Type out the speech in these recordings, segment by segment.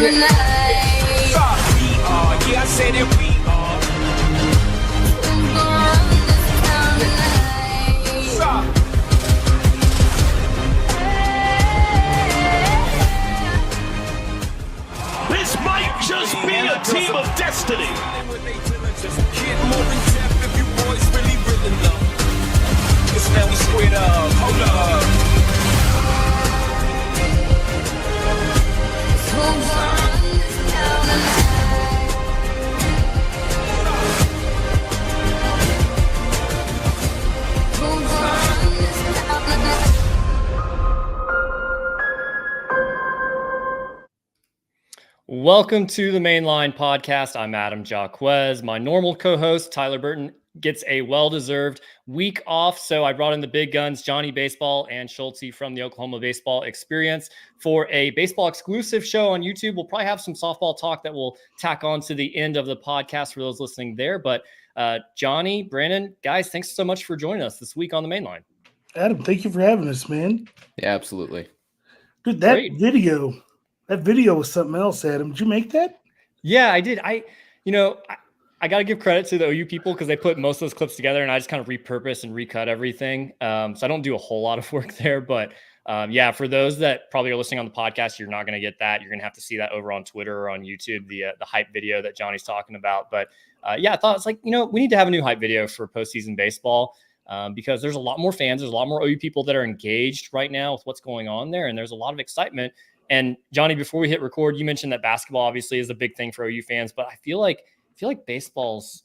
I said that we are. This might just be a team of destiny. Now we squared up. Hold up. Welcome to the Mainline Podcast. I'm Adam Jaquez. My normal co-host, Tyler Burton, gets a well-deserved week off. So I brought in the big guns, Johnny Baseball and Schulte from the Oklahoma Baseball Experience for a baseball exclusive show on YouTube. We'll probably have some softball talk that we'll tack on to the end of the podcast for those listening there. But Johnny, Brandon, guys, thanks so much for joining us this week on the Mainline. Adam, thank you for having us, man. Yeah, absolutely. Dude, that video was something else, Adam. Did you make that? Yeah, I did. I got to give credit to the OU people because they put most of those clips together and I just kind of repurpose and recut everything. So I don't do a whole lot of work there. But yeah, for those that probably are listening on the podcast, you're not going to get that. You're going to have to see that over on Twitter or on YouTube, the hype video that Johnny's talking about. But yeah, I thought it's like, we need to have a new hype video for postseason baseball because there's a lot more fans. There's a lot more OU people that are engaged right now with what's going on there. And there's a lot of excitement. And Johnny, before we hit record, you mentioned that basketball obviously is a big thing for OU fans, but I feel like baseball's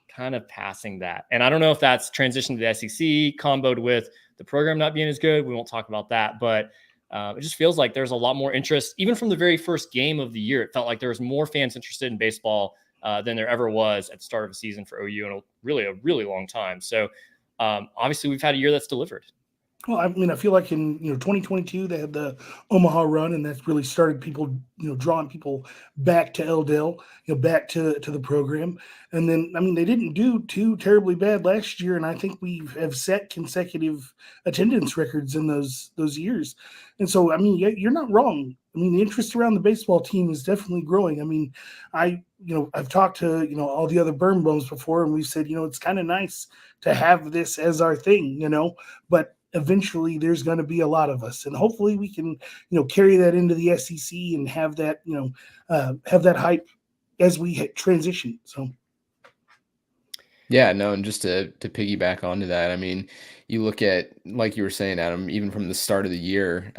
kind of passing that. And I don't know if that's transitioned to the SEC comboed with the program not being as good. We won't talk about that, but it just feels like there's a lot more interest. Even from the very first game of the year, it felt like there was more fans interested in baseball than there ever was at the start of a season for OU in a really long time. So obviously we've had a year that's delivered. Well, I mean, I feel like in 2022 they had the Omaha run, and that's really started people, drawing people back to L-Dale, back to the program. And then, I mean, they didn't do too terribly bad last year, and I think we have set consecutive attendance records in those years. And so, I mean, you're not wrong. I mean, the interest around the baseball team is definitely growing. I mean, I've talked to all the other Burn Bums before, and we've said it's kind of nice to have this as our thing, but eventually there's going to be a lot of us, and hopefully we can, carry that into the SEC and have that, have that hype as we transition. So. Yeah, no. And just to piggyback onto that, I mean, you look at, like you were saying, Adam, even from the start of the year,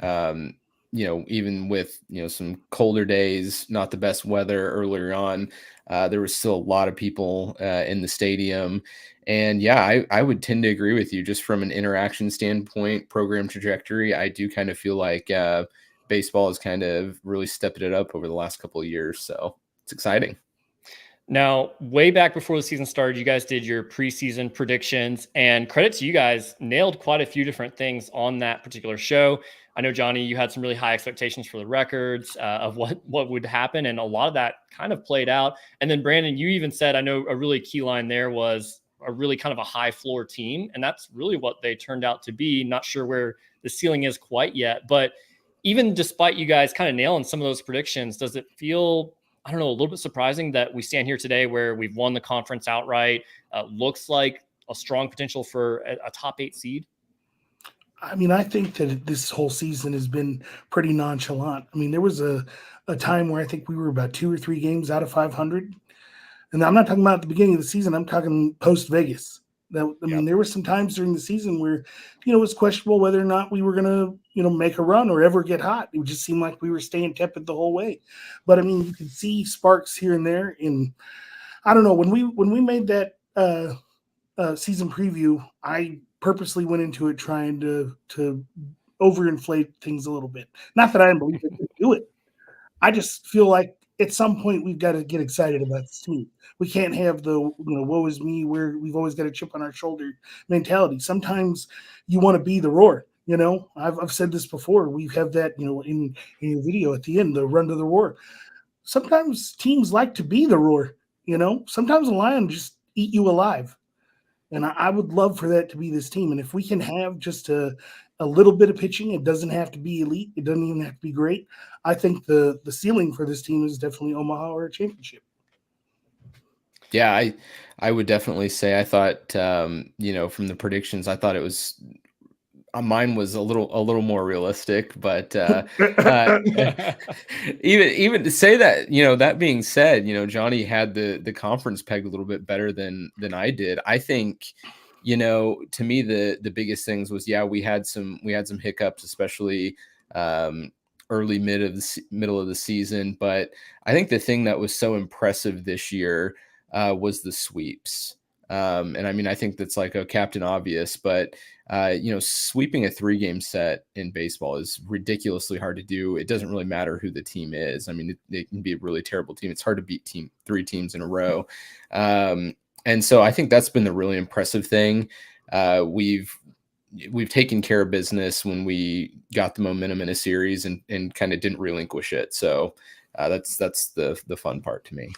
even with, some colder days, not the best weather earlier on, there was still a lot of people in the stadium. And yeah, I would tend to agree with you just from an interaction standpoint, program trajectory. I do kind of feel like baseball has kind of really stepped it up over the last couple of years. So it's exciting. Now, way back before the season started, you guys did your preseason predictions, and credit to you guys, nailed quite a few different things on that particular show. I know, Johnny, you had some really high expectations for the records of what would happen, and a lot of that kind of played out. And then, Brandon, you even said, I know a really key line there was a really kind of a high floor team, and that's really what they turned out to be. Not sure where the ceiling is quite yet, but even despite you guys kind of nailing some of those predictions, does it feel, I don't know, a little bit surprising that we stand here today where we've won the conference outright? Looks like a strong potential for a top 8 seed. I mean, I think that this whole season has been pretty nonchalant. I mean, there was a time where I think we were about 2 or 3 games out of 500. And I'm not talking about at the beginning of the season. I'm talking post-Vegas. Mean, there were some times during the season where, it was questionable whether or not we were going to, make a run or ever get hot. It just seemed like we were staying tepid the whole way. But, I mean, you could see sparks here and there. And I don't know, when we made that season preview, I purposely went into it trying to overinflate things a little bit. Not that I didn't believe we could do it. I just feel like at some point we've got to get excited about this team. We can't have the, woe is me, where we've always got a chip on our shoulder mentality. Sometimes you want to be the Roar. I've said this before. We have that, in your video at the end, the run to the Roar. Sometimes teams like to be the Roar. Sometimes a lion just eat you alive. And I would love for that to be this team. And if we can have just a little bit of pitching, it doesn't have to be elite. It doesn't even have to be great. I think the ceiling for this team is definitely Omaha or a championship. Yeah, I would definitely say I thought, you know, from the predictions, I thought it was mine was a little more realistic, but even to say that, you know, that being said, you know, Johnny had the conference pegged a little bit better than I did. I think, you know, to me the biggest things was, yeah, we had some hiccups, especially early middle of the season, but I think the thing that was so impressive this year was the sweeps. And I mean, I think that's like a captain obvious, but you know, sweeping a 3-game set in baseball is ridiculously hard to do. It doesn't really matter who the team is. I mean, it can be a really terrible team. It's hard to beat 3 teams in a row. And so I think that's been the really impressive thing. We've taken care of business when we got the momentum in a series and kind of didn't relinquish it. So that's the fun part to me.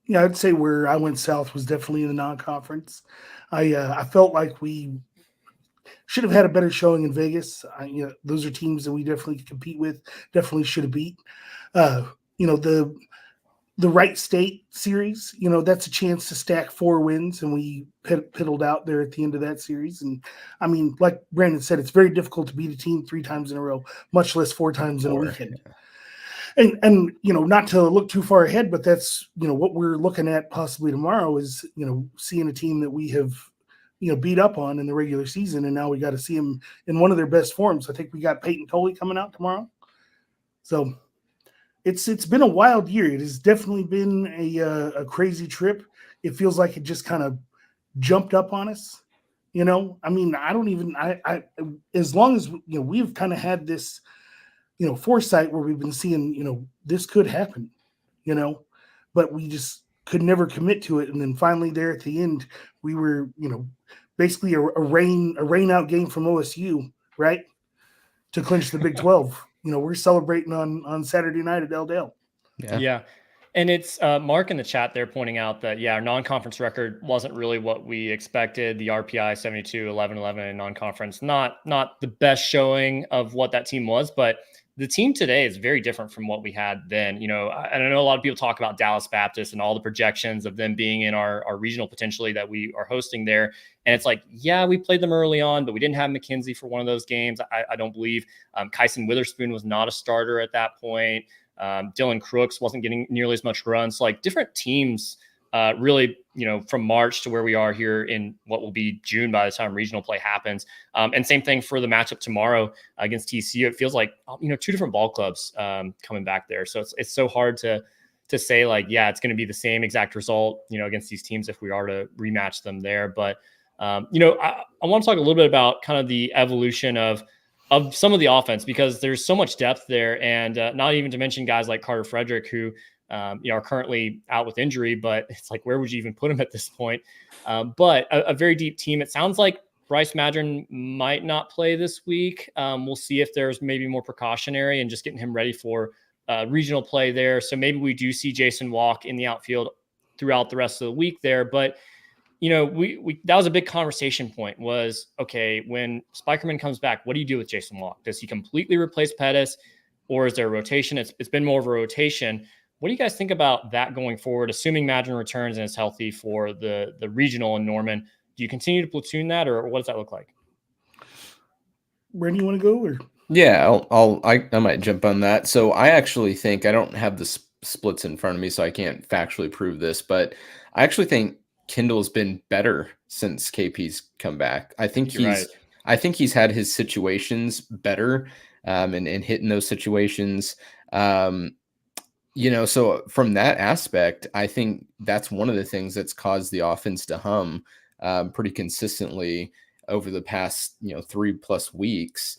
Yeah, I'd say where I went south was definitely in the non-conference. I felt like we should have had a better showing in Vegas. You know, those are teams that we definitely compete with, definitely should have beat. You know, the Wright State series, you know, that's a chance to stack 4 wins, and we piddled out there at the end of that series. And I mean, like Brandon said, it's very difficult to beat a team 3 times in a row, much less 4 times in a weekend. Yeah. And you know, not to look too far ahead, but that's, you know, what we're looking at possibly tomorrow is, you know, seeing a team that we have, you know, beat up on in the regular season, and now we got to see them in one of their best forms. I think we got Peyton Tolley coming out tomorrow. So it's been a wild year. It has definitely been a crazy trip. It feels like it just kind of jumped up on us. You know, I mean, I as long as, you know, we've kind of had this, you know, foresight where we've been seeing, you know, this could happen, you know, but we just could never commit to it. And then finally there at the end, we were, you know, basically a rain out game from OSU, right, to clinch the Big 12. You know, we're celebrating on Saturday night at Del Dale. Yeah. And it's Mark in the chat there pointing out that, yeah, our non-conference record wasn't really what we expected. The RPI 72, 11-11 in non-conference, not the best showing of what that team was, but the team today is very different from what we had then. You know, I know a lot of people talk about Dallas Baptist and all the projections of them being in our regional potentially that we are hosting there. And it's like, yeah, we played them early on, but we didn't have McKenzie for one of those games. I don't believe Kyson Witherspoon was not a starter at that point. Dylan Crooks wasn't getting nearly as much run. So like different teams really, you know, from March to where we are here in what will be June by the time regional play happens. And same thing for the matchup tomorrow against TCU. It feels like, you know, 2 different ball clubs coming back there. So it's so hard to say like, yeah, it's going to be the same exact result, you know, against these teams if we are to rematch them there. But, you know, I want to talk a little bit about kind of the evolution of some of the offense, because there's so much depth there, and not even to mention guys like Carter Frederick, who you know, are currently out with injury, but it's like, where would you even put him at this point? But a very deep team. It sounds like Bryce Madron might not play this week. We'll see if there's maybe more precautionary and just getting him ready for regional play there. So maybe we do see Jason Walk in the outfield throughout the rest of the week there. But you know, we that was a big conversation point was, okay, when Spikerman comes back, what do you do with Jason Walk? Does he completely replace Pettis, or is there a rotation? It's been more of a rotation. What do you guys think about that going forward, assuming Madron returns and is healthy for the regional in Norman? Do you continue to platoon that, or what does that look like? Where do you want to go? Or Yeah, I might jump on that. So I actually think, I don't have the splits in front of me, so I can't factually prove this, but I actually think Kendall's been better since KP's come back. I think he's had his situations better, and hitting those situations. You know, so from that aspect, I think that's one of the things that's caused the offense to hum pretty consistently over the past, you know, 3+ weeks.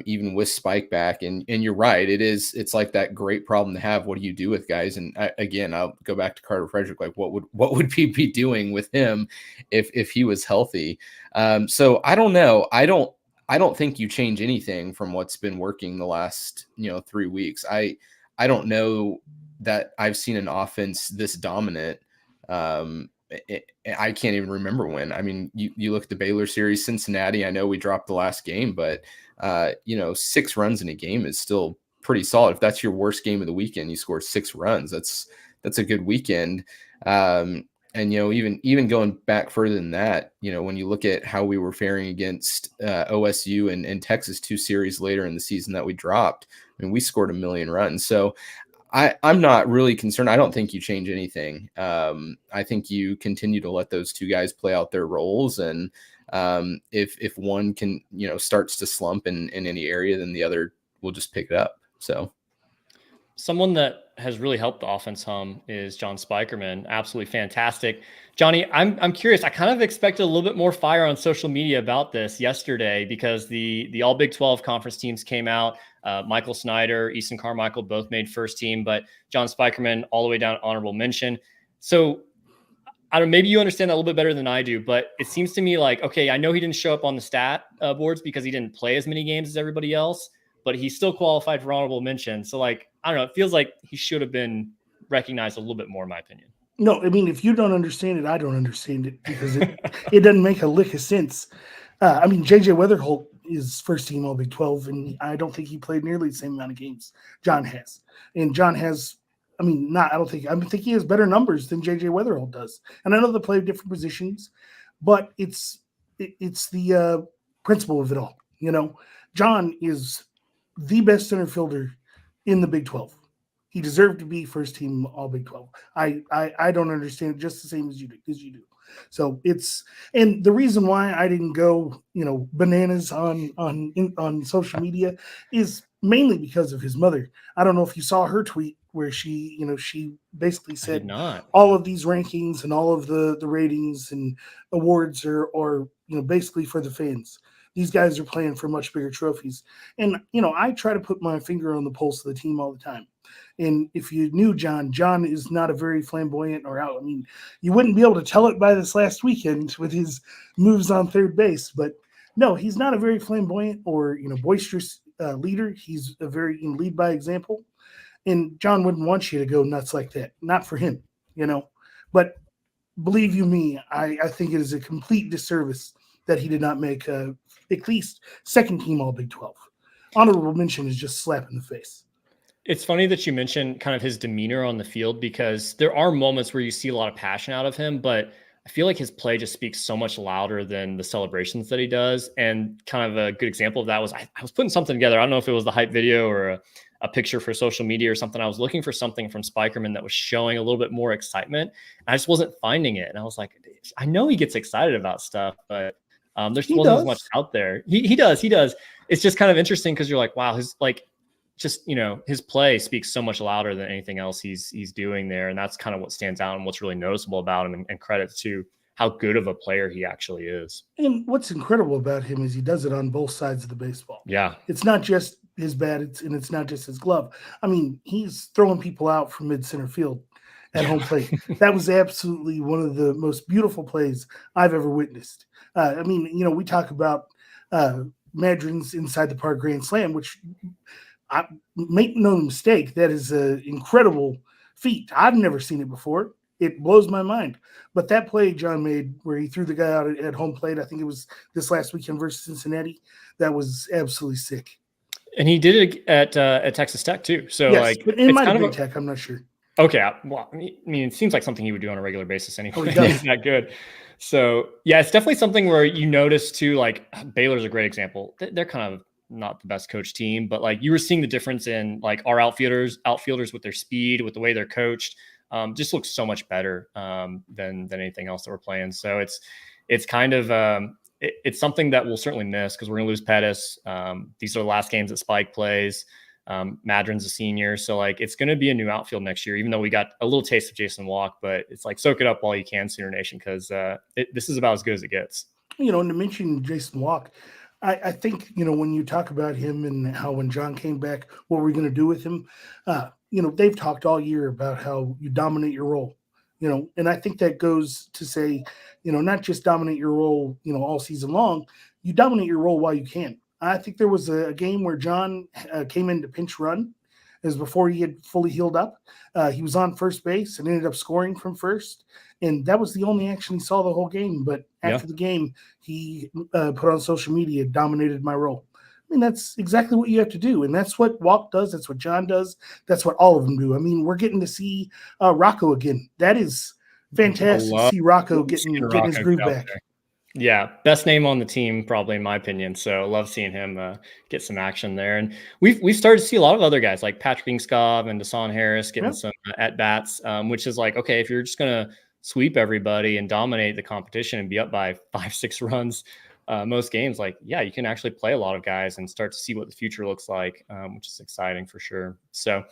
Even with Spike back, and you're right, it's like that great problem to have. What do you do with guys? And again, I'll go back to Carter Frederick. Like, what would he be doing with him if he was healthy? So I don't know. I don't think you change anything from what's been working the last, you know, 3 weeks. I don't know that I've seen an offense this dominant I can't even remember when. I mean, you look at the Baylor series, Cincinnati. I know we dropped the last game, but 6 runs in a game is still pretty solid. If that's your worst game of the weekend, you score 6 runs. That's a good weekend. And even going back further than that, when you look at how we were faring against OSU and Texas 2 series later in the season that we dropped, I mean, we scored 1 million runs. So I'm not really concerned. I don't think you change anything. I think you continue to let those 2 guys play out their roles. And if one can, starts to slump in any area, then the other will just pick it up. So someone that has really helped the offense hum is John Spikerman. Absolutely fantastic. Johnny, I'm curious. I kind of expected a little bit more fire on social media about this yesterday because the all Big 12 conference teams came out. Michael Snyder, Easton Carmichael both made first team, but John Spikerman all the way down honorable mention. So I don't know, maybe you understand that a little bit better than I do, but it seems to me like, okay, I know he didn't show up on the stat boards because he didn't play as many games as everybody else, but he still qualified for honorable mention. So like, I don't know, it feels like he should have been recognized a little bit more in my opinion. No, I mean, if you don't understand it, I don't understand it because it doesn't make a lick of sense. I mean, JJ Weatherholt is first team All Big 12, and I don't think he played nearly the same amount of games John has. And John has, I think he has better numbers than JJ Weatherholt does. And I know they play different positions, but it's the principle of it all. John is the best center fielder in the Big 12. He deserved to be first team All Big 12. I don't understand it just the same as you do. So and the reason why I didn't go, bananas on social media is mainly because of his mother. I don't know if you saw her tweet where she basically said all of these rankings and all of the ratings and awards are basically for the fans. These guys are playing for much bigger trophies. And, I try to put my finger on the pulse of the team all the time. And if you knew John is not a very flamboyant or out. I mean, you wouldn't be able to tell it by this last weekend with his moves on third base. But no, he's not a very flamboyant or, boisterous leader. He's a very lead by example. And John wouldn't want you to go nuts like that. Not for him, But believe you me, I think it is a complete disservice that he did not make at least second team All Big 12. Honorable mention is just slap in the face. It's funny that you mentioned kind of his demeanor on the field because there are moments where you see a lot of passion out of him, but I feel like his play just speaks so much louder than the celebrations that he does. And kind of a good example of that was I was putting something together. I don't know if it was the hype video or a picture for social media or something. I was looking for something from Spikerman that was showing a little bit more excitement. I just wasn't finding it. And I was like, I know he gets excited about stuff, but there wasn't as much out there. He does. It's just kind of interesting because you're like, wow, his play speaks so much louder than anything else he's doing there. And that's kind of what stands out and what's really noticeable about him and credit to how good of a player he actually is. And what's incredible about him is he does it on both sides of the baseball. Yeah. It's not just his bat, and it's not just his glove. I mean, he's throwing people out from mid center field at home plate. That was absolutely one of the most beautiful plays I've ever witnessed. We talk about Madron's inside the park grand slam, which I make no mistake, that is an incredible feat. I've never seen it before. It blows my mind. But that play John made where he threw the guy out at home plate, I think it was this last weekend versus Cincinnati, that was absolutely sick. And he did it at Texas Tech too. So yes, but it might have been Tech, I'm not sure. Okay. Well, I mean, it seems like something he would do on a regular basis anyway. Oh, he's that good. So yeah, it's definitely something where you notice too, like Baylor's a great example. They're kind of not the best coached team, but like you were seeing the difference in like our outfielders with their speed, with the way they're coached, just looks so much better than anything else that we're playing. So it's kind of it's something that we'll certainly miss because we're going to lose Pettis. These are the last games that Spike plays. Madron's a senior. So like, it's going to be a new outfield next year, even though we got a little taste of Jason Walk, but it's like, soak it up while you can, Sooner Nation. Cause this is about as good as it gets. And to mention Jason Walk, I think, when you talk about him and how when John came back, what we're going to do with him, they've talked all year about how you dominate your role, and I think that goes to say, not just dominate your role, all season long, you dominate your role while you can. I think there was a game where John came in to pinch run, It was before he had fully healed up. He was on first base and ended up scoring from first. And that was the only action he saw the whole game. But after the game, he put on social media, dominated my role. I mean, that's exactly what you have to do. And that's what Walk does. That's what John does. That's what all of them do. I mean, we're getting to see Rocco again. That is fantastic to see Rocco getting his groove back. There. Yeah, best name on the team, probably in my opinion. So love seeing him get some action there. And we've started to see a lot of other guys like Patrick Ingskov and Deshaun Harris getting some at bats, which is like, okay, if you're just gonna sweep everybody and dominate the competition and be up by 5-6 runs most games, like, yeah, you can actually play a lot of guys and start to see what the future looks like, which is exciting for sure. So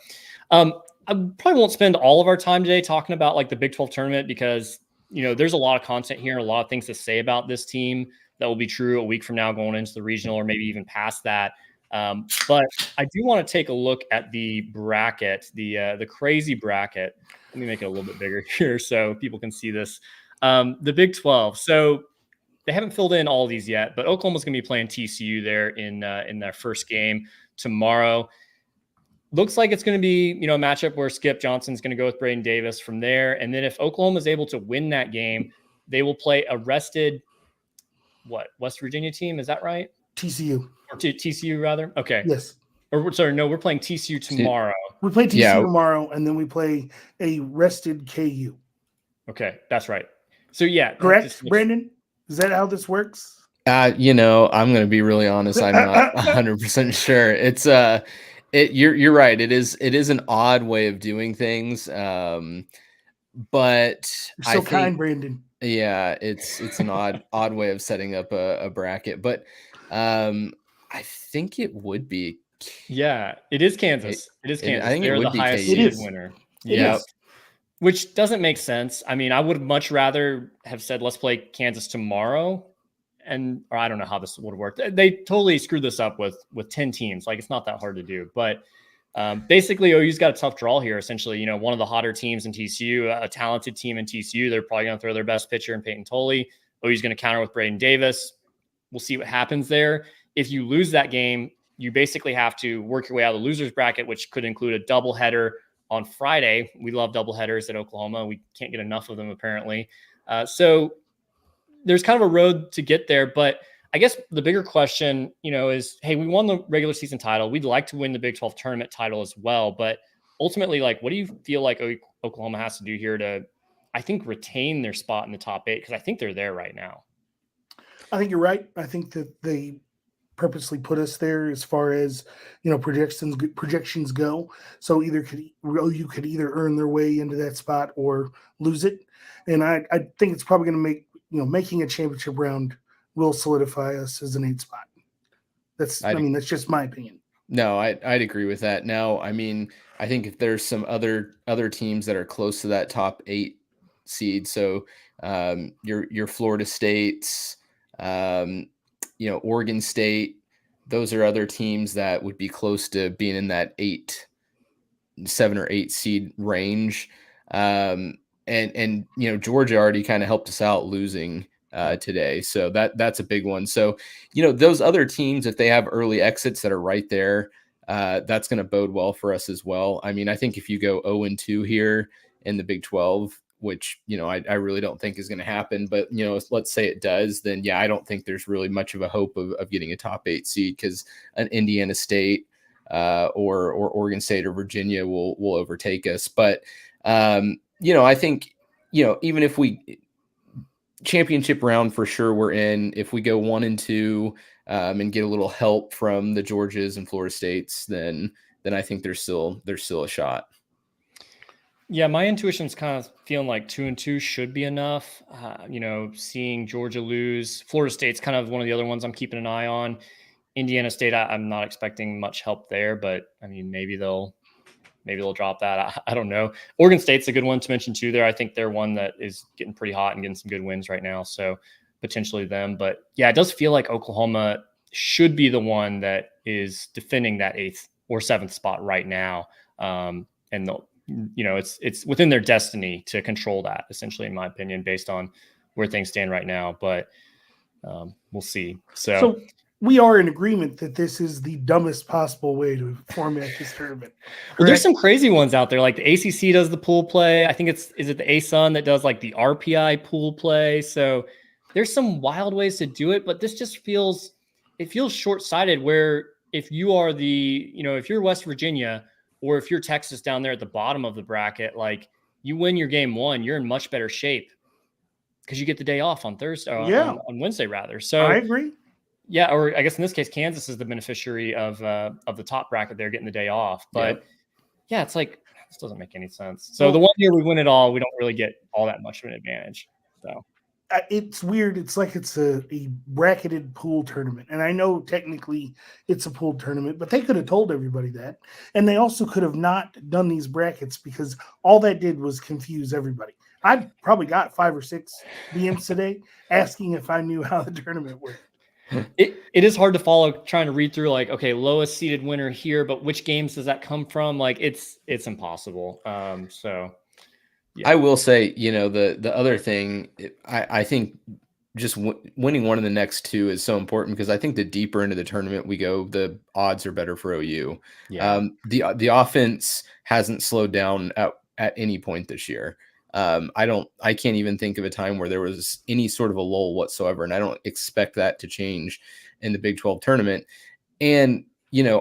I probably won't spend all of our time today talking about like the Big 12 tournament because there's a lot of content here, a lot of things to say about this team that will be true a week from now going into the regional or maybe even past that. But I do want to take a look at the bracket, the crazy bracket. Let me make it a little bit bigger here so people can see this. The Big 12. So they haven't filled in all these yet, but Oklahoma's going to be playing TCU there in their first game tomorrow. Looks like it's going to be, a matchup where Skip Johnson's going to go with Braden Davis from there. And then if Oklahoma is able to win that game, they will play a rested, West Virginia team? Is that right? TCU. Or TCU, rather? Okay. Yes. Or sorry, no, we're playing TCU tomorrow. We play TCU tomorrow, and then we play a rested KU. Okay, that's right. So, yeah. Correct, Brandon? Is that how this works? I'm going to be really honest. I'm not 100% sure. It's you're right. It is an odd way of doing things. But You're so kind, Brandon. Yeah, it's an odd way of setting up a bracket. But I think it would be. Yeah, it is Kansas. It is Kansas. I think they're it would the be highest KU. seeded winner. Yeah. Which doesn't make sense. I mean, I would much rather have said, let's play Kansas tomorrow. Or I don't know how this would work. They totally screwed this up with 10 teams. Like, it's not that hard to do. But basically, OU's got a tough draw here. Essentially, one of the hotter teams in TCU, a talented team in TCU. They're probably going to throw their best pitcher in Peyton Tolley. OU's going to counter with Braden Davis. We'll see what happens there. If you lose that game, you basically have to work your way out of the loser's bracket, which could include a doubleheader on Friday. We love doubleheaders at Oklahoma. We can't get enough of them, apparently. So there's kind of a road to get there. But I guess the bigger question, is, hey, we won the regular season title. We'd like to win the Big 12 tournament title as well. But ultimately, like, what do you feel like Oklahoma has to do here to, I think, retain their spot in the top 8? Because I think they're there right now. I think you're right. I think that they purposely put us there as far as projections go. So you could either earn their way into that spot or lose it. And I think it's probably going to make making a championship round will solidify us as an 8 spot. That's just my opinion. No, I'd agree with that. Now, I mean, I think if there's some other teams that are close to that top 8 seed, so your Florida States, Oregon State, those are other teams that would be close to being in that 7 or 8 seed range. And Georgia already kind of helped us out losing today. So that's a big one. So, those other teams, if they have early exits that are right there, that's going to bode well for us as well. I mean, I think if you go 0-2 here in the Big 12, which, I really don't think is going to happen, but, let's say it does, then I don't think there's really much of a hope of getting a top 8 seed, because an Indiana State or Oregon State or Virginia will overtake us. But, I think, even if we championship round for sure we're in, if we go 1-2 and get a little help from the Georgias and Florida States, then I think there's still a shot. Yeah, my intuition's kind of feeling like 2-2 should be enough. Seeing Georgia lose, Florida State's kind of one of the other ones I'm keeping an eye on. Indiana State, I'm not expecting much help there, but I mean, maybe they'll drop that. I don't know. Oregon State's a good one to mention too there. I think they're one that is getting pretty hot and getting some good wins right now. So potentially them. But yeah, it does feel like Oklahoma should be the one that is defending that 8th or 7th spot right now. And it's within their destiny to control that, essentially, in my opinion, based on where things stand right now. But we'll see. So we are in agreement that this is the dumbest possible way to format this tournament. Well, there's some crazy ones out there. Like the ACC does the pool play. I think is it the ASUN that does like the RPI pool play. So there's some wild ways to do it, but this just feels short-sighted. Where if you are if you're West Virginia or if you're Texas down there at the bottom of the bracket, like you win your game one, you're in much better shape because you get the day off on Thursday, on Wednesday rather. So I agree. Yeah, or I guess in this case, Kansas is the beneficiary of the top bracket. They're getting the day off, but yeah, it's like this doesn't make any sense. So the one year we win it all, we don't really get all that much of an advantage. So it's weird. It's like it's a bracketed pool tournament, and I know technically it's a pool tournament, but they could have told everybody that, and they also could have not done these brackets because all that did was confuse everybody. I probably got 5 or 6 DMs today asking if I knew how the tournament worked. It is hard to follow, trying to read through like, okay, lowest seeded winner here, but which games does that come from? Like it's impossible. So yeah. I will say, the other thing, I think just winning one of the next 2 is so important because I think the deeper into the tournament we go, the odds are better for OU. Yeah. The offense hasn't slowed down at any point this year. I can't even think of a time where there was any sort of a lull whatsoever. And I don't expect that to change in the Big 12 tournament. And,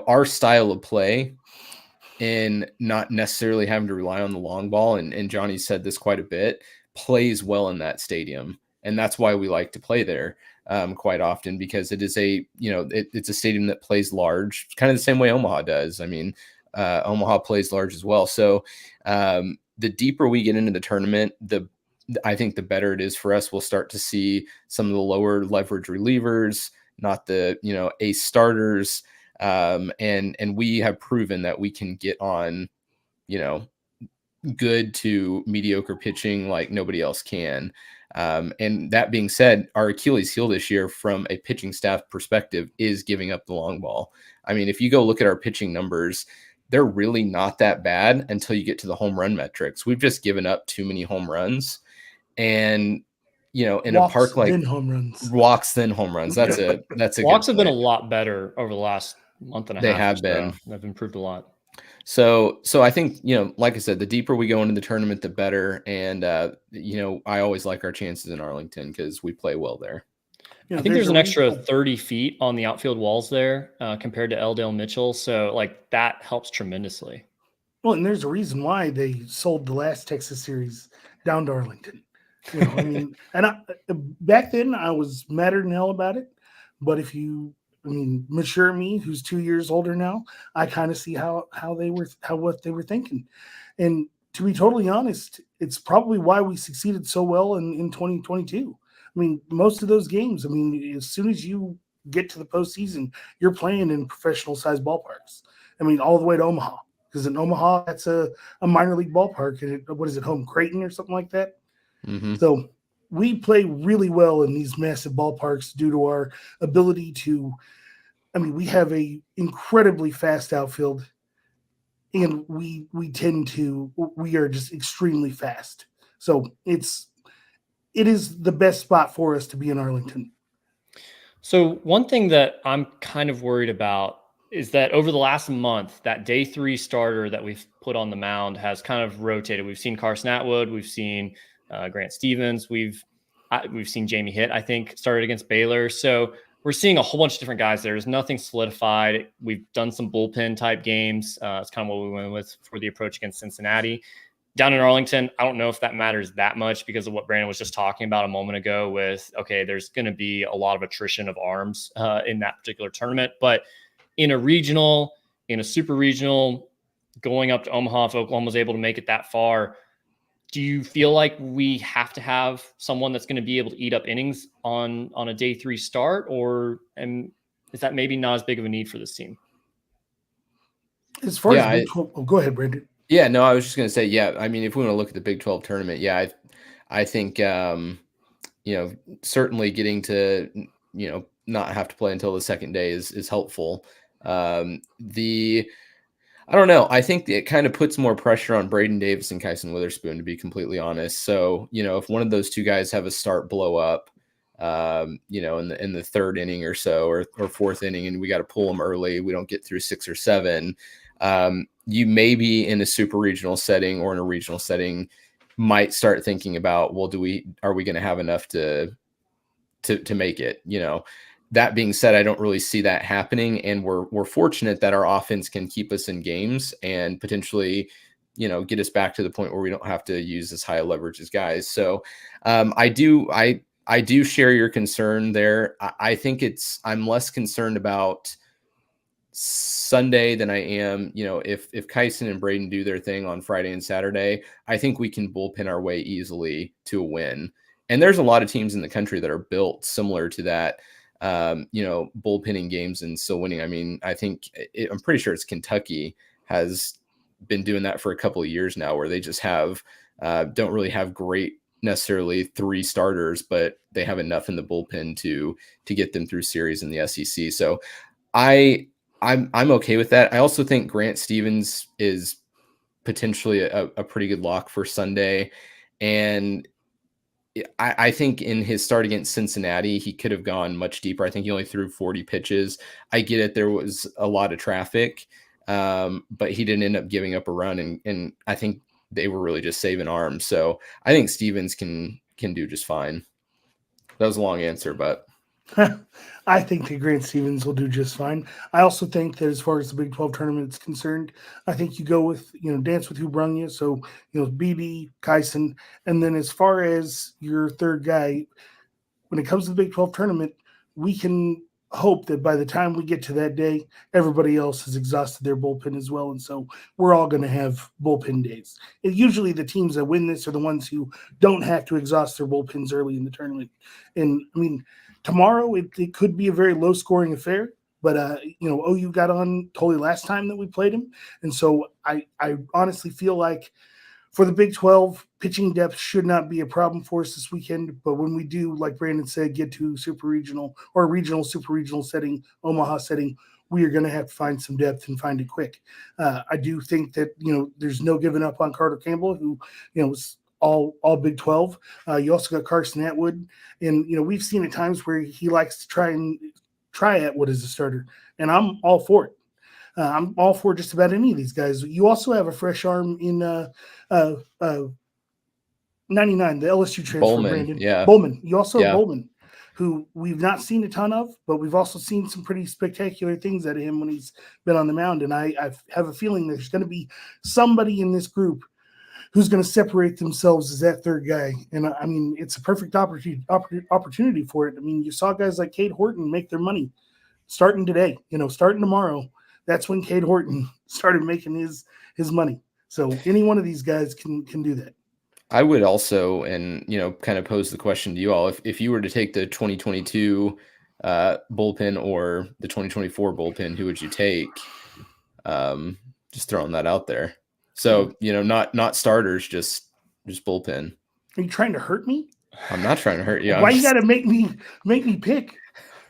our style of play and not necessarily having to rely on the long ball. And Johnny said this quite a bit, plays well in that stadium. And that's why we like to play there quite often, because it is it's a stadium that plays large, kind of the same way Omaha does. I mean, Omaha plays large as well. So, the deeper we get into the tournament, I think the better it is for us. We'll start to see some of the lower leverage relievers, not the ace starters, and we have proven that we can get on good to mediocre pitching like nobody else can. And that being said, our Achilles heel this year from a pitching staff perspective is giving up the long ball. I mean, if you go look at our pitching numbers, they're really not that bad until you get to the home run metrics. We've just given up too many home runs, and in walks, a park like then home runs, walks, then home runs. That's a walks have been a lot better over the last month and a half. They have been. They've improved a lot. So I think, like I said, the deeper we go into the tournament, the better. And, I always like our chances in Arlington because we play well there. I think there's an extra 30 feet on the outfield walls there compared to Eldale Mitchell. So like that helps tremendously. Well, and there's a reason why they sold the last Texas series down to Arlington. Back then I was madder than hell about it. But mature me, who's 2 years older now, I kind of see what they were thinking. And to be totally honest, it's probably why we succeeded so well in 2022. I mean, most of those games, as soon as you get to the postseason, you're playing in professional-sized ballparks. All the way to Omaha. Because in Omaha, that's a minor league ballpark. And home Creighton or something like that? Mm-hmm. So we play really well in these massive ballparks due to our ability to – we have a incredibly fast outfield, and we are just extremely fast. So it is the best spot for us to be in Arlington. So one thing that I'm kind of worried about is that over the last month, that day 3 starter that we've put on the mound has kind of rotated. We've seen Carson Atwood, we've seen Grant Stevens, we've seen Jamie Hitt, I think, started against Baylor. So we're seeing a whole bunch of different guys there. There's nothing solidified. We've done some bullpen type games. It's kind of what we went with for the approach against Cincinnati. Down in Arlington, I don't know if that matters that much because of what Brandon was just talking about a moment ago with, okay, there's going to be a lot of attrition of arms in that particular tournament. But in a regional, in a super regional, going up to Omaha, if Oklahoma was able to make it that far, do you feel like we have to have someone that's going to be able to eat up innings on a day 3 start, and is that maybe not as big of a need for this team? As far as Big 12, go ahead, Brandon. Yeah, no, I was just going to say, if we want to look at the Big 12 tournament, I think, certainly getting to, not have to play until the second day is helpful. I don't know. I think it kind of puts more pressure on Braden Davis and Kyson Witherspoon, to be completely honest. So, if one of those two guys have a start blow up, in the third inning or so, or fourth inning, and we got to pull them early, we don't get through 6 or 7. You maybe in a super regional setting or in a regional setting might start thinking about, well, are we going to have enough to make it? That being said, I don't really see that happening, and we're fortunate that our offense can keep us in games and potentially, get us back to the point where we don't have to use as high a leverage as guys. So I do share your concern there. I think I'm less concerned about Sunday than I am, if Kyson and Braden do their thing on Friday and Saturday, I think we can bullpen our way easily to a win. And there's a lot of teams in the country that are built similar to that, bullpenning games and still winning. I mean, I'm pretty sure it's Kentucky has been doing that for a couple of years now, where they just don't really have great necessarily 3 starters, but they have enough in the bullpen to get them through series in the SEC. So I'm okay with that. I also think Grant Stevens is potentially a pretty good lock for Sunday. And I think in his start against Cincinnati, he could have gone much deeper. I think he only threw 40 pitches. I get it. There was a lot of traffic, but he didn't end up giving up a run. And I think they were really just saving arms. So I think Stevens can do just fine. That was a long answer, but I think that Grant Stevens will do just fine. I also think that as far as the Big 12 tournament is concerned, I think you go with, dance with who brung you. So, BB, Kyson. And then as far as your third guy, when it comes to the Big 12 tournament, we can hope that by the time we get to that day, everybody else has exhausted their bullpen as well. And so we're all going to have bullpen days. And usually the teams that win this are the ones who don't have to exhaust their bullpens early in the tournament. And I mean, tomorrow, it could be a very low-scoring affair, but, OU got on totally last time that we played him. And so I honestly feel like for the Big 12, pitching depth should not be a problem for us this weekend. But when we do, like Brandon said, get to super regional or regional, super regional setting, Omaha setting, we are going to have to find some depth and find it quick. I do think that, there's no giving up on Carter Campbell, who, was all Big 12. You also got Carson Atwood. And, we've seen at times where he likes to try Atwood as a starter. And I'm all for it. I'm all for just about any of these guys. You also have a fresh arm in 99, the LSU transfer, Bowman, Brandon. yeah. Bowman. You also have Bowman, who we've not seen a ton of, but we've also seen some pretty spectacular things out of him when he's been on the mound. And I have a feeling there's going to be somebody in this group who's going to separate themselves as that third guy. And I mean, it's a perfect opportunity for it. I mean, you saw guys like Cade Horton make their money starting today, starting tomorrow. That's when Cade Horton started making his money. So any one of these guys can do that. I would also, and, kind of pose the question to you all, if you were to take the 2022 bullpen or the 2024 bullpen, who would you take? Just throwing that out there. So, not starters, just bullpen. Are you trying to hurt me? I'm not trying to hurt you. Why you got to make me pick?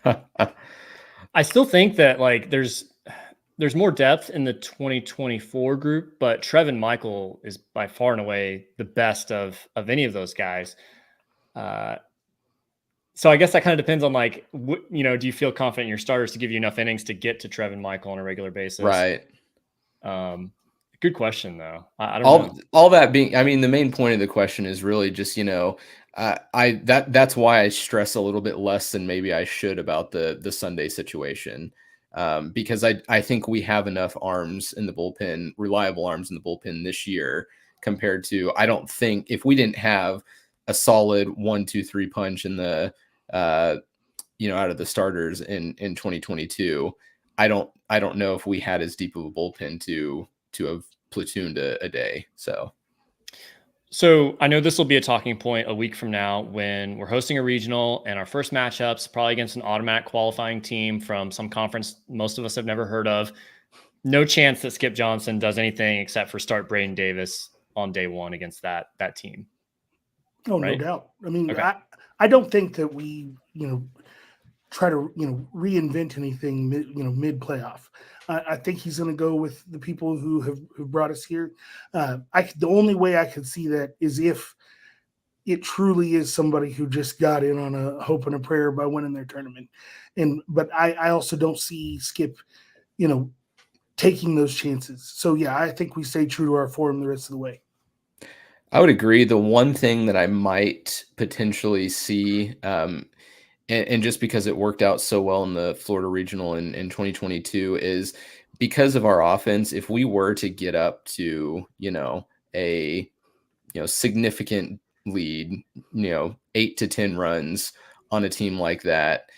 I still think that there's more depth in the 2024 group, but Trevin Michael is by far and away the best of any of those guys. So I guess that kind of depends on do you feel confident in your starters to give you enough innings to get to Trevin Michael on a regular basis? Right. Good question, though. I don't know. All that being, I mean, the main point of the question is really just, that's why I stress a little bit less than maybe I should about the Sunday situation, because I think we have enough arms in the bullpen, reliable arms in the bullpen this year compared to, I don't think if we didn't have a solid 1, 2, 3 punch in the, out of the starters in 2022, I don't know if we had as deep of a bullpen to have platooned a day. So I know this will be a talking point a week from now when we're hosting a regional and our first matchups probably against an automatic qualifying team from some conference most of us have never heard of. No chance that Skip Johnson does anything except for start Braden Davis on day one against that team. Oh, right? No doubt. I mean, okay. I don't think that we, try to, reinvent anything, mid playoff. I think he's going to go with the people who have brought us here. The only way I could see that is if it truly is somebody who just got in on a hope and a prayer by winning their tournament. But I also don't see Skip, taking those chances. So yeah, I think we stay true to our form the rest of the way. I would agree. The one thing that I might potentially see, and just because it worked out so well in the Florida Regional in 2022, is because of our offense. If we were to get up to, a significant lead, 8 to 10 runs on a team like that,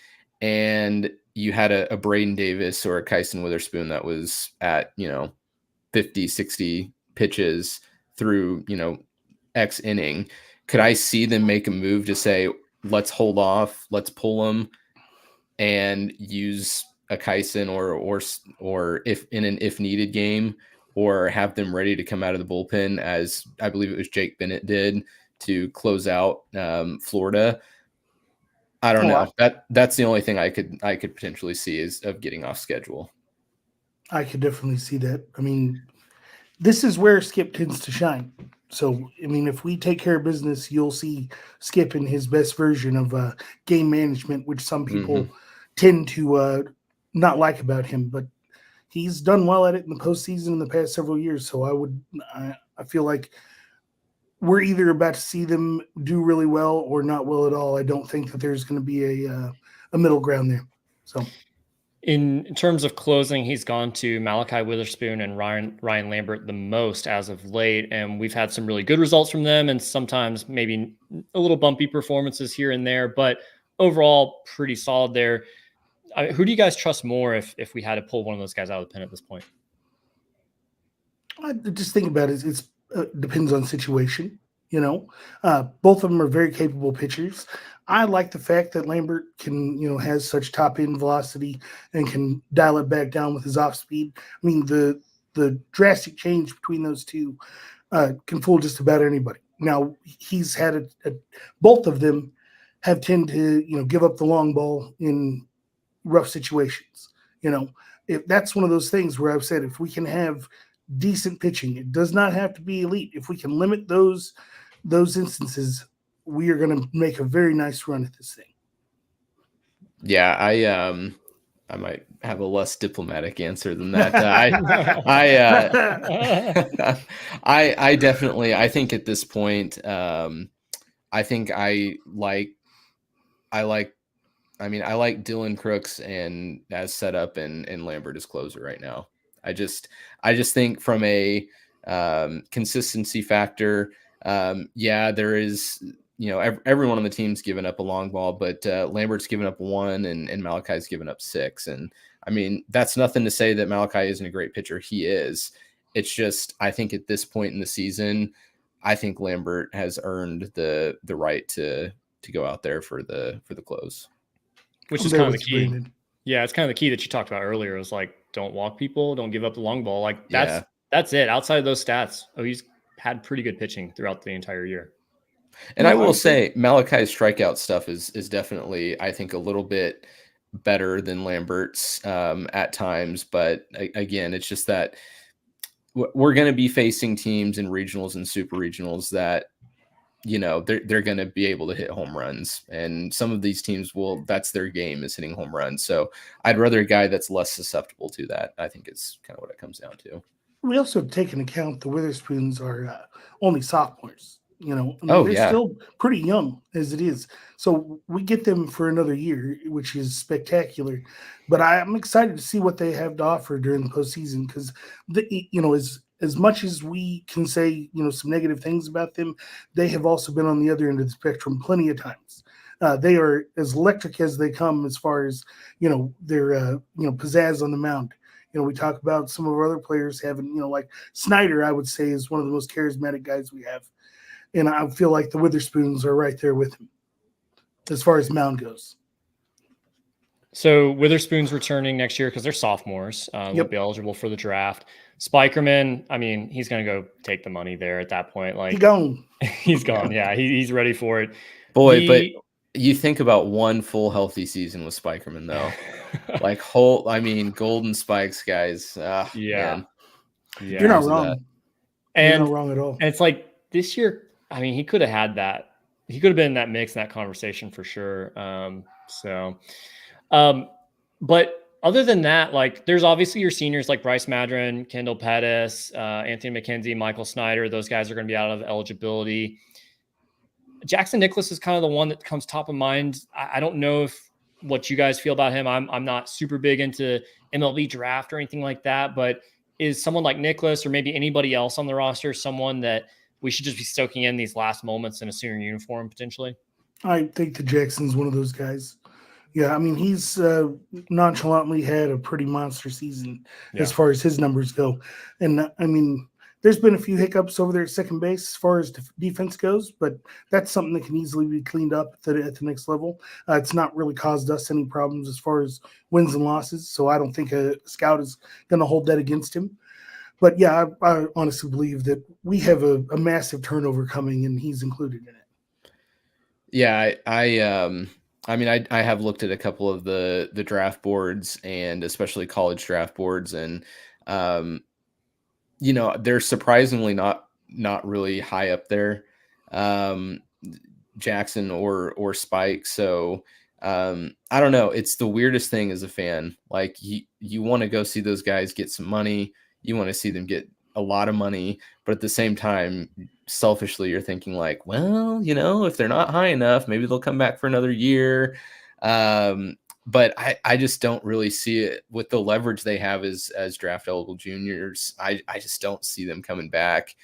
and you had a Braden Davis or a Kyson Witherspoon that was at 50, 60 pitches through X inning, could I see them make a move to say, let's hold off, let's pull them and use a Kyson or if needed game, or have them ready to come out of the bullpen, as I believe it was Jake Bennett did to close out Florida. I don't know. That's the only thing I could potentially see is of getting off schedule. I could definitely see that. I mean, this is where Skip tends to shine. So, I mean, if we take care of business, you'll see Skip in his best version of game management, which some people tend to not like about him. But he's done well at it in the postseason in the past several years. So I feel like we're either about to see them do really well or not well at all. I don't think that there's going to be a middle ground there. So, in terms of closing, he's gone to Malachi Witherspoon and Ryan Lambert the most as of late, and we've had some really good results from them, and sometimes maybe a little bumpy performances here and there, but overall pretty solid there. Who do you guys trust more if we had to pull one of those guys out of the pen at this point? I just think about it. It depends on situation. Both of them are very capable pitchers. I like the fact that Lambert can, has such top end velocity and can dial it back down with his off speed. I mean, the drastic change between those two can fool just about anybody. Now he's had both of them have tended to, give up the long ball in rough situations. If that's one of those things where I've said, if we can have decent pitching, it does not have to be elite. If we can limit those instances, we are going to make a very nice run at this thing. Yeah, I might have a less diplomatic answer than that. I definitely, I think at this point, I think I like Dylan Crooks and as set up and Lambert as closer right now. I just think from a consistency factor, there is, everyone on the team's given up a long ball, but Lambert's given up 1 and Malachi's given up 6. And I mean, that's nothing to say that Malachi isn't a great pitcher. He is. It's just, I think at this point in the season, I think Lambert has earned the right to go out there for the close. Which is kind of the key. Brandon. Yeah, it's kind of the key that you talked about earlier. It was like, don't walk people, don't give up the long ball. Like that's it. Outside of those stats, he's had pretty good pitching throughout the entire year. And I will say Malachi's strikeout stuff is definitely, I think, a little bit better than Lambert's at times. But again, it's just that we're going to be facing teams in regionals and super regionals that, they're going to be able to hit home runs. And some of these teams that's their game, is hitting home runs. So I'd rather a guy that's less susceptible to that. I think is kind of what it comes down to. We also take into account the Witherspoons are only sophomores. They're still pretty young as it is. So we get them for another year, which is spectacular. But I'm excited to see what they have to offer during the postseason because, as much as we can say, some negative things about them, they have also been on the other end of the spectrum plenty of times. They are as electric as they come as far as, their, pizzazz on the mound. We talk about some of our other players having, like Snyder, I would say, is one of the most charismatic guys we have. And I feel like the Witherspoons are right there with him as far as mound goes. So Witherspoon's returning next year because they're sophomores. Won't be eligible for the draft. Spikerman, I mean, he's going to go take the money there at that point. Like he's gone. He's gone. Yeah, he's ready for it. Boy, but you think about one full healthy season with Spikerman, though. Golden Spikes, guys. Yeah. You're not wrong. And you're not wrong at all. And it's like this year, I mean, he could have had that. he could have been in that mix, in that conversation for sure. But other than that, like there's obviously your seniors like Bryce Madron, Kendall Pettis, Anthony McKenzie, Michael Snyder. Those guys are going to be out of eligibility. Jackson Nicholas is kind of the one that comes top of mind. I don't know what you guys feel about him. I'm not super big into MLB draft or anything like that, but is someone like Nicholas or maybe anybody else on the roster someone that we should just be soaking in these last moments in a senior uniform potentially? I think that Jackson's one of those guys. Yeah, I mean, he's nonchalantly had a pretty monster season as far as his numbers go. And, I mean, there's been a few hiccups over there at second base as far as defense goes, but that's something that can easily be cleaned up at the next level. It's not really caused us any problems as far as wins and losses, so I don't think a scout is going to hold that against him. But, yeah, I honestly believe that we have a massive turnover coming, and he's included in it. Yeah, I mean, I have looked at a couple of the draft boards and especially college draft boards, and you know, they're surprisingly not really high up there, Jackson or Spike. So I don't know. It's the weirdest thing as a fan. Like you want to go see those guys get some money. You want to see them get a lot of money, but at the same time, selfishly, you're thinking like, well, you know, if they're not high enough, maybe they'll come back for another year. But I just don't really see it with the leverage they have as draft eligible juniors. I just don't see them coming back.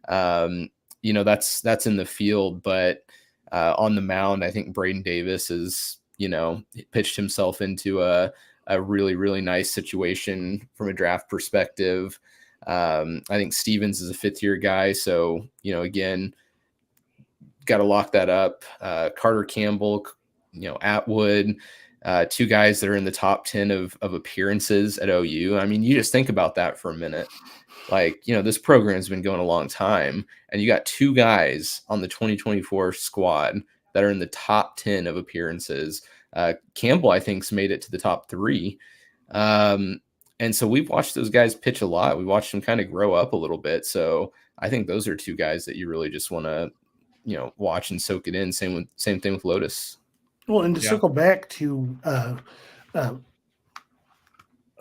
You know, that's in the field, but on the mound, I think Braden Davis is, you know, pitched himself into a really, really nice situation from a draft perspective. I think Stevens is a fifth-year guy, so, you know, again, got to lock that up. Carter Campbell, you know, Atwood, two guys that are in the top 10 of appearances at OU. I mean, you just think about that for a minute. Like, you know, this program's been going a long time, and you got two guys on the 2024 squad that are in the top 10 of appearances. Campbell, I think, has made it to the top 3. And so we've watched those guys pitch a lot. We watched them kind of grow up a little bit. So I think those are two guys that you really just want to, you know, watch and soak it in. Same thing with Lotus. Well, and to circle back to, I'm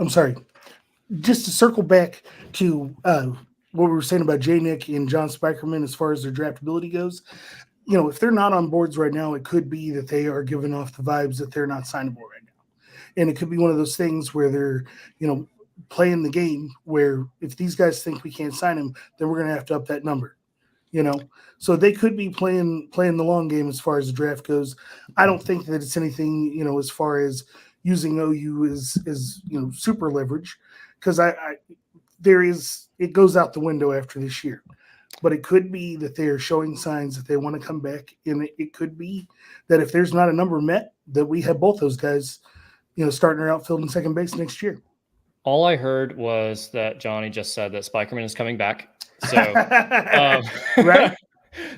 sorry, just to circle back to what we were saying about J. Nick and John Spikerman as far as their draftability goes. You know, if they're not on boards right now, it could be that they are giving off the vibes that they're not signable right now. And it could be one of those things where they're, you know, playing the game where if these guys think we can't sign him, then we're going to have to up that number, you know? So they could be playing the long game as far as the draft goes. I don't think that it's anything, you know, as far as using OU as you know, super leverage, because it goes out the window after this year. But it could be that they are showing signs that they want to come back. And it could be that if there's not a number met, that we have both those guys, you know, starting our outfield and second base next year. All I heard was that Johnny just said that Spikerman is coming back. So, right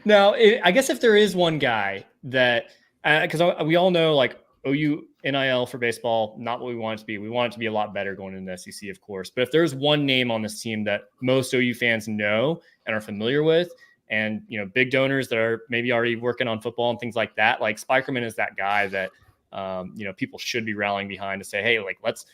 now, I guess if there is one guy that, because we all know like OU NIL for baseball, not what we want it to be. We want it to be a lot better going into the SEC, of course. But if there's one name on this team that most OU fans know and are familiar with, and, you know, big donors that are maybe already working on football and things like that, like Spikerman is that guy that, you know, people should be rallying behind to say, hey, like, let's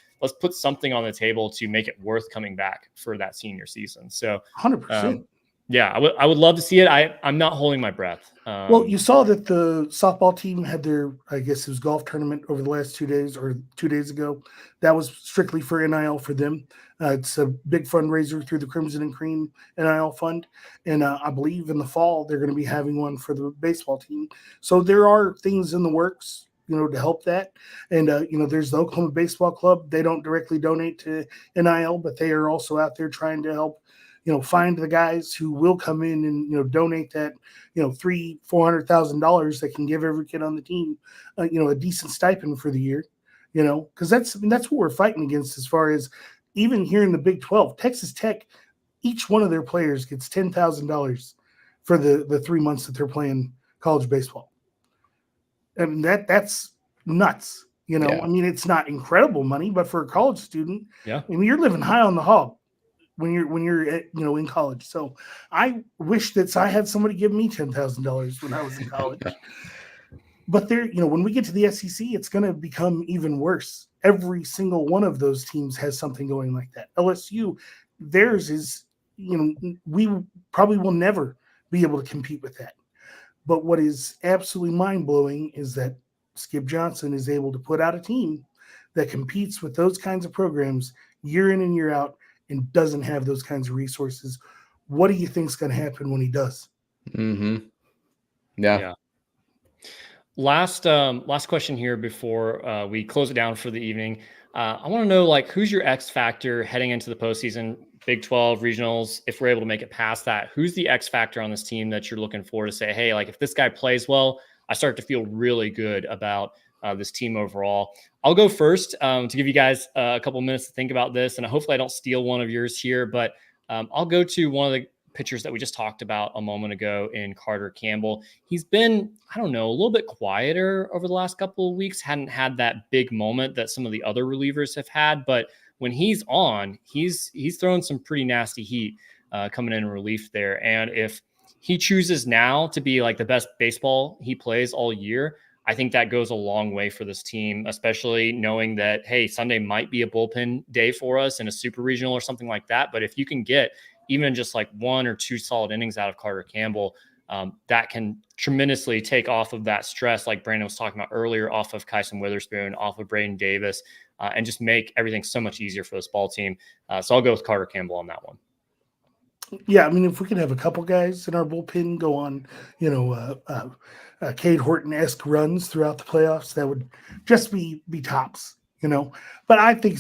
put something on the table to make it worth coming back for that senior season. So 100%. Yeah, I would love to see it. I'm not holding my breath. Well, you saw that the softball team had their, I guess it was golf tournament over the last 2 days or 2 days ago. That was strictly for NIL for them. It's a big fundraiser through the Crimson and Cream NIL fund. And I believe in the fall, they're going to be having one for the baseball team. So there are things in the works, you know, to help that. And, you know, there's the Oklahoma Baseball Club. They don't directly donate to NIL, but they are also out there trying to help, you know, find the guys who will come in and, you know, donate that, you know, $300,000-$400,000 that can give every kid on the team, you know, a decent stipend for the year, you know, because that's what we're fighting against as far as even here in the Big 12, Texas Tech, each one of their players gets $10,000 for the 3 months that they're playing college baseball. I mean, that's nuts. You know, I mean, it's not incredible money, but for a college student, yeah, I mean, you're living high on the hog when you're at, in college. So I wish that I had somebody give me $10,000 when I was in college. But when we get to the SEC, it's going to become even worse. Every single one of those teams has something going like that. LSU, theirs is, we probably will never be able to compete with that. But what is absolutely mind-blowing is that Skip Johnson is able to put out a team that competes with those kinds of programs year in and year out and doesn't have those kinds of resources. What do you think is going to happen when he does? Mm-hmm. Yeah. Last question here before we close it down for the evening. I want to know, who's your X factor heading into the postseason, Big 12 regionals? If we're able to make it past that, who's the X factor on this team that you're looking for to say, hey, if this guy plays well, I start to feel really good about this team overall. I'll go first to give you guys a couple minutes to think about this, and hopefully I don't steal one of yours here, but I'll go to one of the pitchers that we just talked about a moment ago in Carter Campbell. He's been, a little bit quieter over the last couple of weeks, hadn't had that big moment that some of the other relievers have had, but when he's on, he's throwing some pretty nasty heat coming in relief there. And if he chooses now to be the best baseball he plays all year, I think that goes a long way for this team, especially knowing that, hey, Sunday might be a bullpen day for us in a super regional or something like that. But if you can get even just 1 or 2 solid innings out of Carter Campbell, that can tremendously take off of that stress, like Brandon was talking about earlier, off of Kyson Witherspoon, off of Braden Davis, and just make everything so much easier for this ball team. So I'll go with Carter Campbell on that one. Yeah, if we could have a couple guys in our bullpen go on, Cade Horton-esque runs throughout the playoffs, that would just be tops. But I think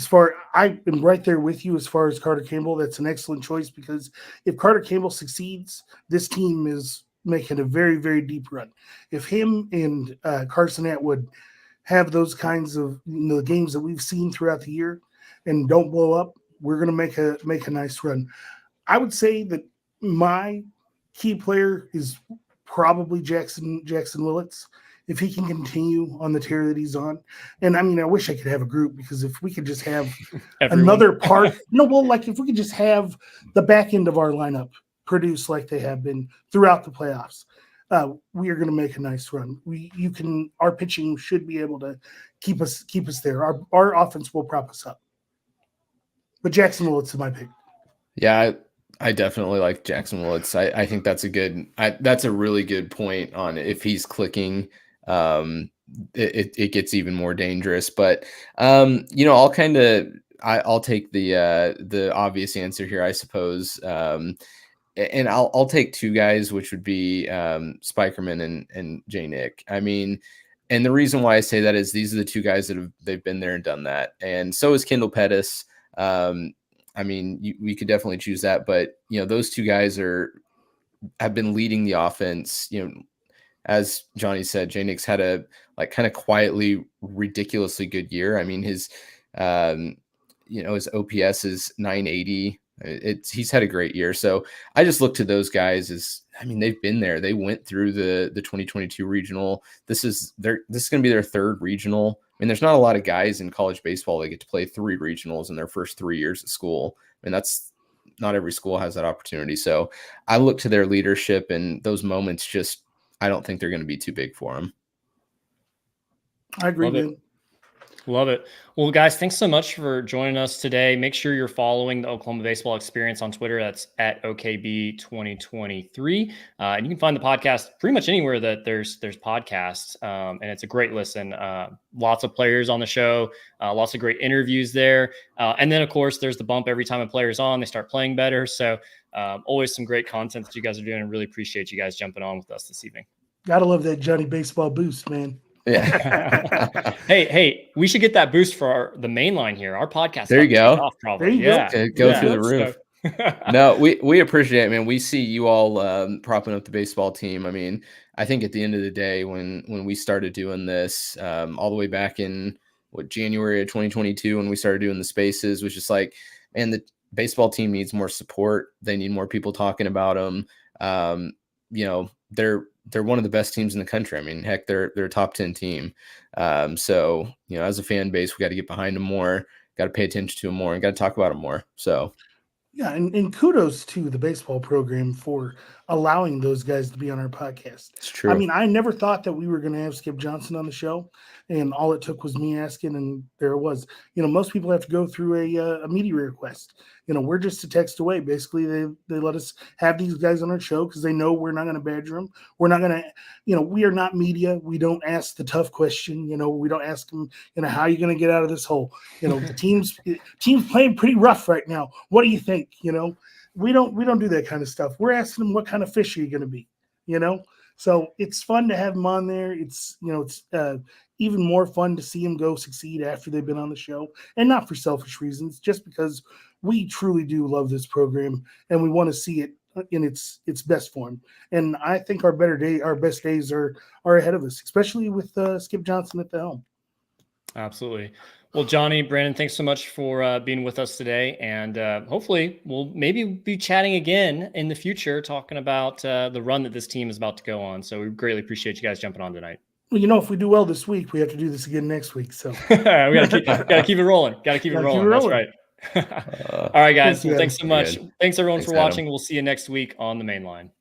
I am right there with you as far as Carter Campbell. That's an excellent choice, because if Carter Campbell succeeds, this team is making a very, very deep run. If him and Carson Atwood have those kinds of the games that we've seen throughout the year and don't blow up, we're going to make a nice run. I would say that my key player is probably Jackson Willits, if he can continue on the tear that he's on. And I wish I could have a group, because if we could just have another part, if we could just have the back end of our lineup produce like they have been throughout the playoffs, we are going to make a nice run. Our pitching should be able to keep us there. Our offense will prop us up. But Jackson Willits is my pick. Yeah, I definitely like Jackson Willits. I think that's that's a really good point on if he's clicking. It gets even more dangerous. But I'll take the obvious answer here, I suppose. And I'll take 2 guys, which would be Spikerman and J. Nick. And the reason why I say that is these are the 2 guys that they've been there and done that, and so is Kendall Pettis. We could definitely choose that, but those 2 guys have been leading the offense. As Johnny said, J. Nick's had a kind of quietly ridiculously good year. His his OPS is 980. He's had a great year. So I just look to those guys as, they've been there. They went through the 2022 regional. This is going to be their 3rd regional. There's not a lot of guys in college baseball that get to play 3 regionals in their first 3 years at school. That's not every school has that opportunity. So I look to their leadership, and those moments I don't think they're going to be too big for them. I agree, man. Love it. Well, guys, thanks so much for joining us today. Make sure you're following the Oklahoma Baseball Experience on Twitter. That's at OKB2023. And you can find the podcast pretty much anywhere that there's podcasts. And it's a great listen. Lots of players on the show, lots of great interviews there. And then, of course, there's the bump every time a player's on, they start playing better. So always some great content that you guys are doing, and really appreciate you guys jumping on with us this evening. Gotta love that Johnny Baseball boost, man. Yeah. hey, we should get that boost for the main line here. Our podcast. There you go. Off, probably. There you go through the roof. No, we appreciate it, man. We see you all propping up the baseball team. I think at the end of the day, when we started doing this, all the way back in January of 2022, when we started doing the spaces, was just man, the baseball team needs more support. They need more people talking about them. They're one of the best teams in the country. Heck, they're a top 10 team. So, as a fan base, we got to get behind them more, got to pay attention to them more, and got to talk about them more. So Yeah, and kudos to the baseball program for allowing those guys to be on our podcast. It's I true. mean, I never thought that we were going to have Skip Johnson on the show, and all it took was me asking, and there it was. Most people have to go through a media request. We're just a text away. Basically, they let us have these guys on our show because they know we're not going to badger them. We're not going to, we are not media. We don't ask the tough question. We don't ask them, how are you going to get out of this hole? The team's playing pretty rough right now. What do you think? We don't do that kind of stuff. We're asking them, what kind of fish are you going to be? So it's fun to have them on there. It's even more fun to see them go succeed after they've been on the show, and not for selfish reasons, just because we truly do love this program and we want to see it in its best form. And I think our best days are ahead of us, especially with Skip Johnson at the helm. Absolutely. Well, Johnny, Brandon, thanks so much for being with us today. And hopefully we'll maybe be chatting again in the future, talking about the run that this team is about to go on. So we greatly appreciate you guys jumping on tonight. Well, if we do well this week, we have to do this again next week. So we gotta keep it rolling. Gotta keep it rolling. That's right. All right, guys. Well, thanks so much. Thanks everyone for watching. We'll see you next week on the main line.